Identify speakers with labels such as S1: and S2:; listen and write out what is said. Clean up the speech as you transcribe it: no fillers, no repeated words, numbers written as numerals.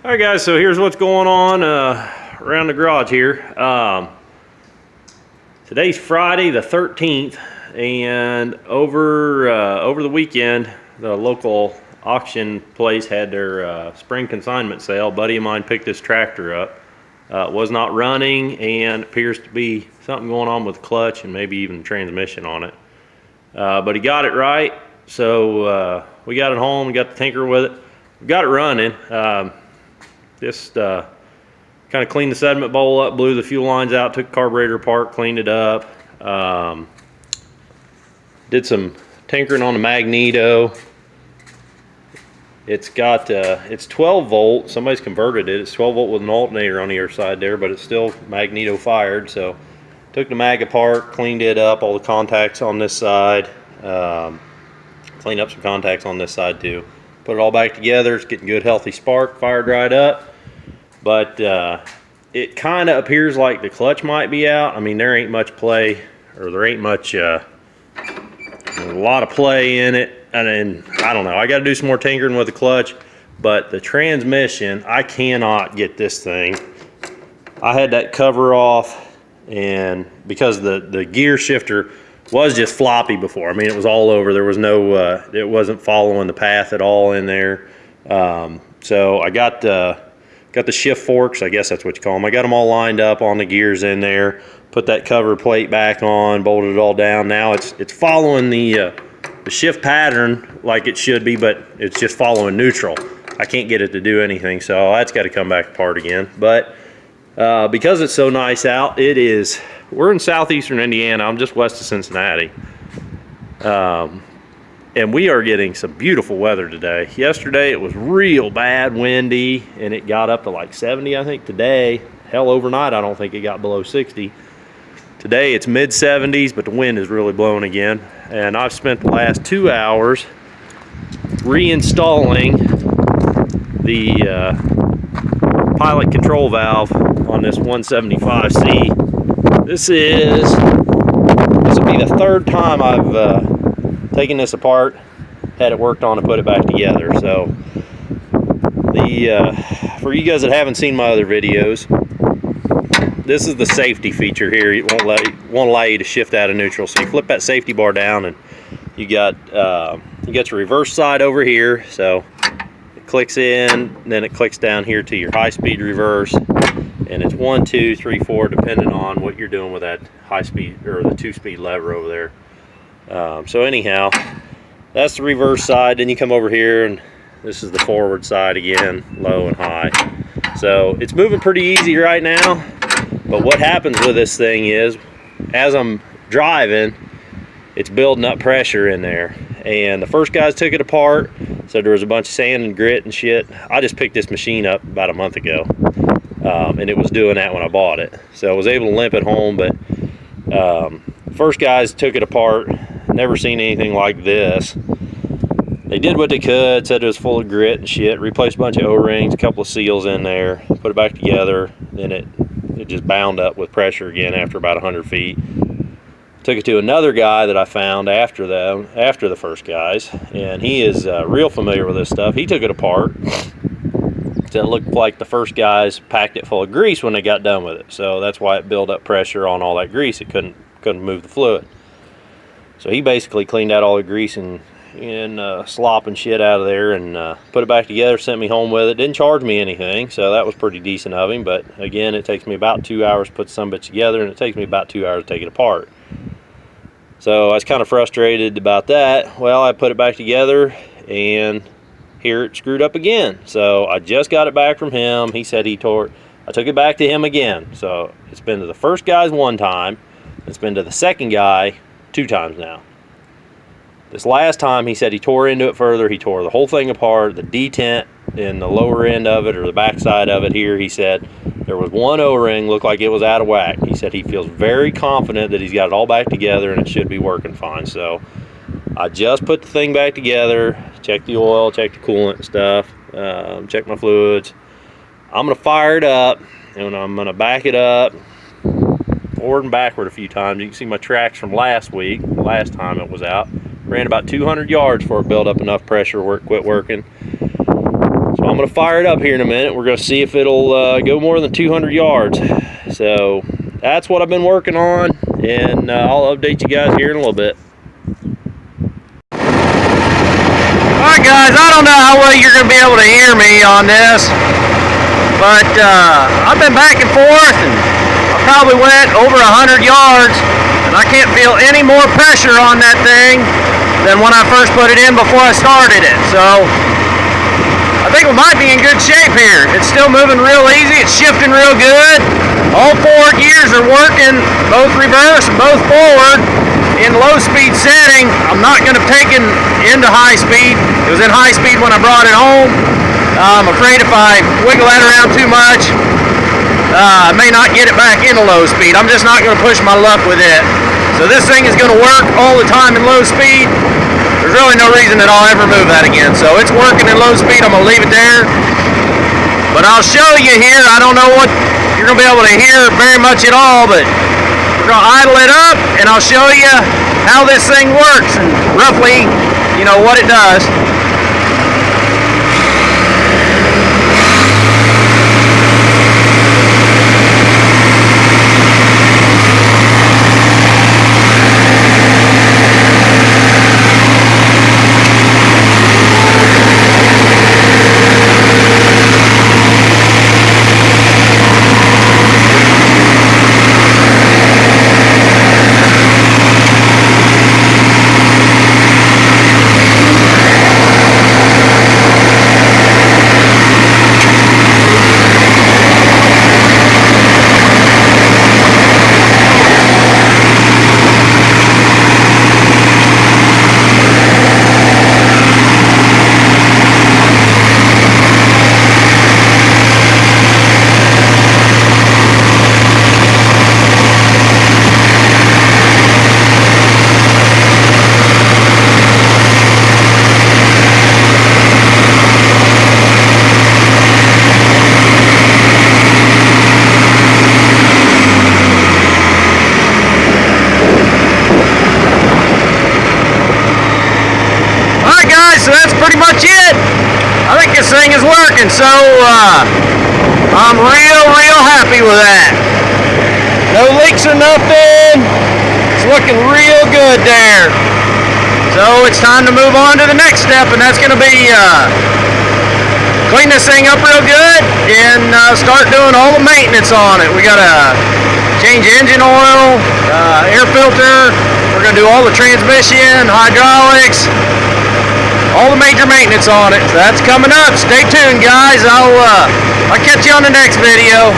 S1: All right, guys, so here's what's going on around the garage here. Today's Friday the 13th, and over the weekend, the local auction place had their spring consignment sale. A buddy of mine picked this tractor up. Was not running, and appears to be something going on with the clutch and maybe even transmission on it. But he got it right, so we got it home, we got the tinker with it. We got it running. Just kind of cleaned the sediment bowl up, blew the fuel lines out, took the carburetor apart, cleaned it up. Did some tinkering on the magneto. It's got it's 12 volt. Somebody's converted it. It's 12 volt with an alternator on the other side there, but it's still magneto fired. So took the mag apart, cleaned it up, all the contacts on this side. Cleaned up some contacts on this side too. Put it all back together. It's getting good healthy spark, fired right up. But it kind of appears like the clutch might be out. I mean, there ain't much play, or there ain't much a lot of play in it. And I don't know, I got to do some more tinkering with the clutch, but the transmission, I cannot get this thing. I had that cover off, and because the gear shifter was just floppy before. I mean, it was all over. There was no, it wasn't following the path at all in there. So I got the shift forks, I guess that's what you call them. I got them all lined up on the gears in there, put that cover plate back on, bolted it all down. Now it's following the shift pattern like it should be, but it's just following neutral. I can't get it to do anything, so that's got to come back apart again. But because it's so nice out, we're in southeastern Indiana. I'm just west of Cincinnati. And we are getting some beautiful weather today. Yesterday it was real bad, windy, and it got up to like 70, I think. Today, hell, overnight I don't think it got below 60. Today it's mid 70s, but the wind is really blowing again. And I've spent the last 2 hours reinstalling the pilot control valve on this 175C. This will be the third time I've taken this apart, had it worked on, and put it back together. So for you guys that haven't seen my other videos, this is the safety feature here. It won't allow you to shift out of neutral. So you flip that safety bar down, and you got your reverse side over here. So it clicks in, then it clicks down here to your high-speed reverse, and it's 1, 2, 3, 4, depending on what you're doing with that high-speed or the 2-speed lever over there. So anyhow, that's the reverse side. Then you come over here, and this is the forward side again, low and high. So it's moving pretty easy right now. But what happens with this thing is, as I'm driving, it's building up pressure in there. And the first guys took it apart, so there was a bunch of sand and grit and shit. I just picked this machine up about a month ago, and it was doing that when I bought it. So I was able to limp it home, but first guys took it apart. Never seen anything like this. They did what they could, said it was full of grit and shit, replaced a bunch of O-rings, a couple of seals in there, put it back together, then it just bound up with pressure again after about 100 feet. Took it to another guy that I found after the first guys, and he is real familiar with this stuff. He took it apart. So it looked like the first guys packed it full of grease when they got done with it. So that's why it built up pressure on all that grease. It couldn't move the fluid. So he basically cleaned out all the grease and slop and shit out of there, and put it back together, sent me home with it. Didn't charge me anything, so that was pretty decent of him. But again, it takes me about 2 hours to put some bits together, and it takes me about 2 hours to take it apart. So I was kind of frustrated about that. Well, I put it back together, and here it screwed up again. So I just got it back from him. He said I took it back to him again. So it's been to the first guys one time. It's been to the second guy 2 times now. This last time, he said he tore into it further. He tore the whole thing apart. The detent in the lower end of it, or the back side of it here, he said there was one O-ring, looked like it was out of whack. He said he feels very confident that he's got it all back together and it should be working fine. So I just put the thing back together, checked the oil, checked the coolant and stuff, checked my fluids. I'm going to fire it up, and I'm going to back it up forward and backward a few times. You can see my tracks from last week, the last time it was out. Ran about 200 yards before it built up enough pressure where it quit working. So I'm going to fire it up here in a minute. We're going to see if it'll go more than 200 yards. So that's what I've been working on, and I'll update you guys here in a little bit. Alright guys, I don't know how well you're going to be able to hear me on this, but I've been back and forth, and I probably went over 100 yards, and I can't feel any more pressure on that thing than when I first put it in before I started it. So I think we might be in good shape here. It's still moving real easy, it's shifting real good. All 4 gears are working, both reverse and both forward. In low speed setting, I'm not going to take it into high speed. It was in high speed when I brought it home. I'm afraid if I wiggle that around too much, I may not get it back into low speed. I'm just not going to push my luck with it. So this thing is going to work all the time in low speed. There's really no reason that I'll ever move that again. So it's working in low speed. I'm going to leave it there. But I'll show you here. I don't know what you're going to be able to hear very much at all, but we're going to idle it up, and I'll show you how this thing works and roughly, you know, what it does. So that's pretty much it. I think this thing is working, so I'm real happy with that. No leaks or nothing. It's looking real good there. So it's time to move on to the next step, and that's going to be clean this thing up real good and start doing all the maintenance on it. We got to change engine oil, air filter. We're going to do all the transmission, hydraulics, all the major maintenance on it. So that's coming up. Stay tuned, guys. I'll catch you on the next video.